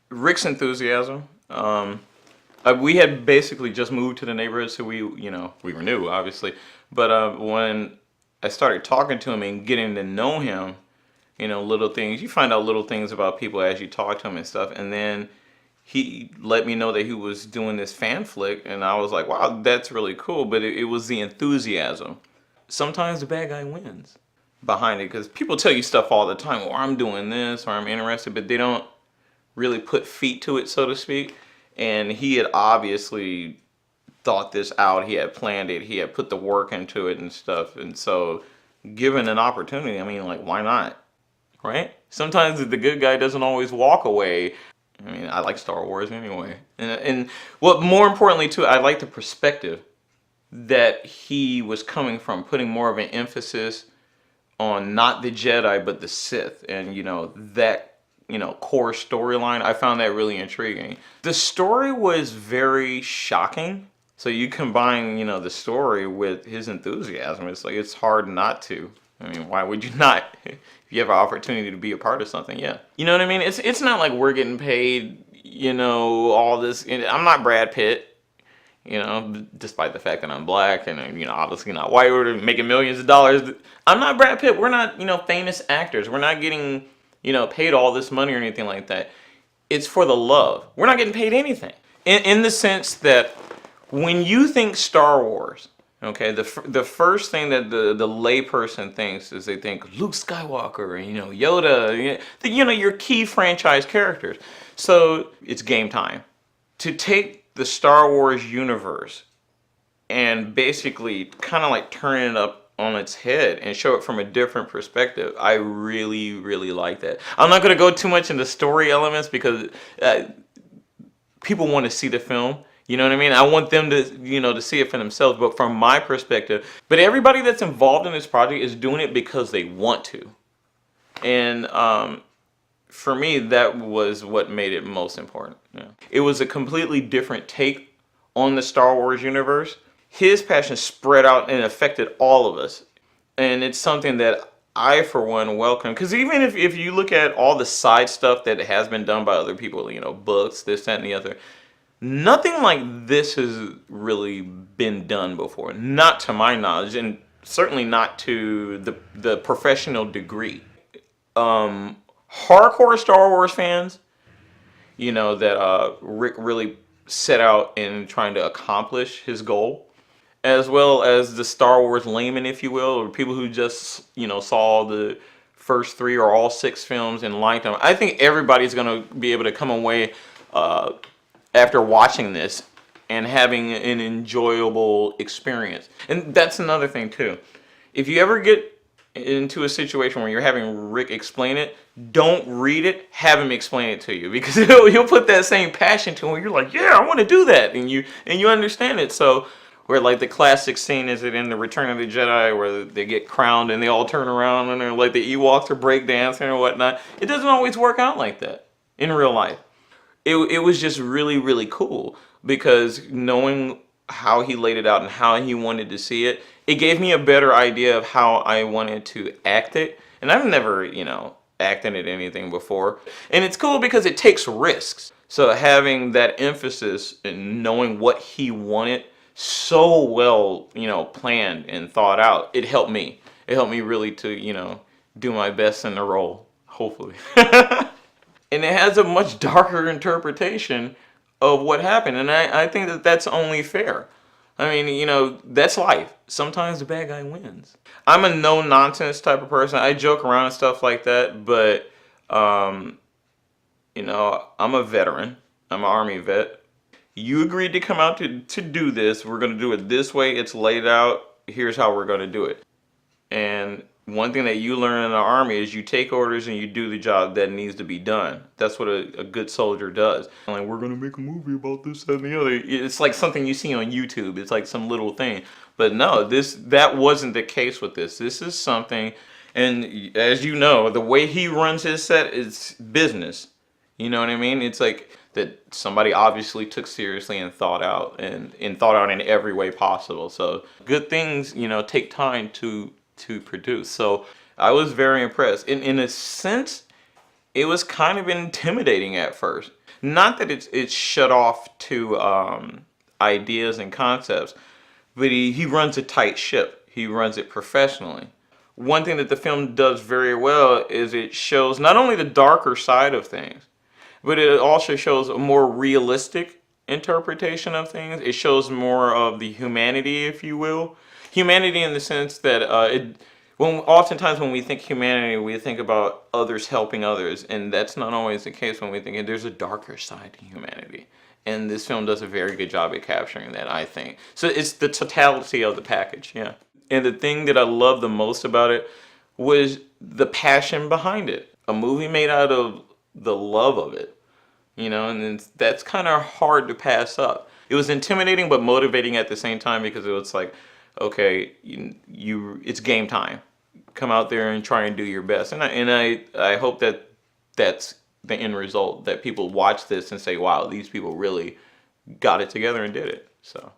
Rick's enthusiasm. We had basically just moved to the neighborhood, so we were new, obviously. But when I started talking to him and getting to know him, little things, you find out little things about people as you talk to him and stuff. And then he let me know that he was doing this fan flick, and I was like, wow, that's really cool. But it was the enthusiasm. Sometimes the bad guy wins behind it, because people tell you stuff all the time, or I'm doing this, or I'm interested, but they don't really put feet to it, so to speak. And he had obviously thought this out. He had planned it. He had put the work into it and stuff. And so, given an opportunity, I mean, like, why not? Right? Sometimes the good guy doesn't always walk away. I mean, I like Star Wars anyway. And what more importantly, too, I like the perspective that he was coming from, putting more of an emphasis on not the Jedi, but the Sith. And, that core storyline, I found that really intriguing. The story was very shocking. So you combine, the story with his enthusiasm. It's like, it's hard not to. I mean, why would you not? If you have an opportunity to be a part of something, yeah. You know what I mean? It's not like we're getting paid, all this. I'm not Brad Pitt, despite the fact that I'm black and, obviously not white, or making millions of dollars. I'm not Brad Pitt. We're not, famous actors. We're not getting, paid all this money or anything like that. It's for the love. We're not getting paid anything. In the sense that when you think Star Wars, okay, the first thing that the layperson thinks is they think Luke Skywalker and, Yoda, your key franchise characters. So it's game time. To take the Star Wars universe and basically kind of like turn it up on its head and show it from a different perspective, I really, really like that. I'm not going to go too much into story elements because people want to see the film. You know what I mean? I want them to, to see it for themselves. But from my perspective, but everybody that's involved in this project is doing it because they want to. And for me, that was what made it most important. Yeah. It was a completely different take on the Star Wars universe. His passion spread out and affected all of us. And it's something that I, for one, welcome. Because even if you look at all the side stuff that has been done by other people, books, this, that, and the other, nothing like this has really been done before. Not to my knowledge, and certainly not to the professional degree. Hardcore Star Wars fans, that Rick really set out in trying to accomplish his goal, as well as the Star Wars layman, if you will, or people who just, saw the first 3 or all 6 films and liked them. I think everybody's going to be able to come away after watching this and having an enjoyable experience. And that's another thing too. If you ever get into a situation where you're having Rick explain it, don't read it, have him explain it to you, because he'll put that same passion to it. You're like, yeah, I want to do that, and you understand it. So where like the classic scene is it in the Return of the Jedi where they get crowned and they all turn around and they're like the Ewoks are breakdancing or whatnot. It doesn't always work out like that in real life. It was just really, really cool, because knowing how he laid it out and how he wanted to see it, it gave me a better idea of how I wanted to act it. And I've never, acted in anything before. And it's cool because it takes risks. So having that emphasis and knowing what he wanted so well, planned and thought out, it helped me. It helped me really to, do my best in the role, hopefully. And it has a much darker interpretation of what happened. And I think that that's only fair. I mean, that's life. Sometimes the bad guy wins. I'm a no-nonsense type of person. I joke around and stuff like that. But, I'm a veteran. I'm an Army vet. You agreed to come out to do this. We're going to do it this way. It's laid out. Here's how we're going to do it. And one thing that you learn in the Army is you take orders and you do the job that needs to be done. That's what a good soldier does. Like, we're going to make a movie about this, that, and the other. It's like something you see on YouTube. It's like some little thing. But no, that wasn't the case with this. This is something, and as you know, the way he runs his set is business. You know what I mean? It's like that somebody obviously took seriously and thought out, and thought out in every way possible. So good things, take time to produce. So I was very impressed. In a sense, it was kind of intimidating at first. Not that it's shut off to ideas and concepts, but he runs a tight ship. He runs it professionally. One thing that the film does very well is it shows not only the darker side of things, but it also shows a more realistic interpretation of things. It shows more of the humanity, if you will. Humanity in the sense that oftentimes when we think humanity, we think about others helping others, and that's not always the case when we think there's a darker side to humanity. And this film does a very good job at capturing that, I think. So it's the totality of the package, yeah. And the thing that I love the most about it was the passion behind it. A movie made out of the love of it, and that's kind of hard to pass up. It was intimidating but motivating at the same time because it was like, okay, it's game time. Come out there and try and do your best. And I hope that that's the end result, that people watch this and say, wow, these people really got it together and did it. So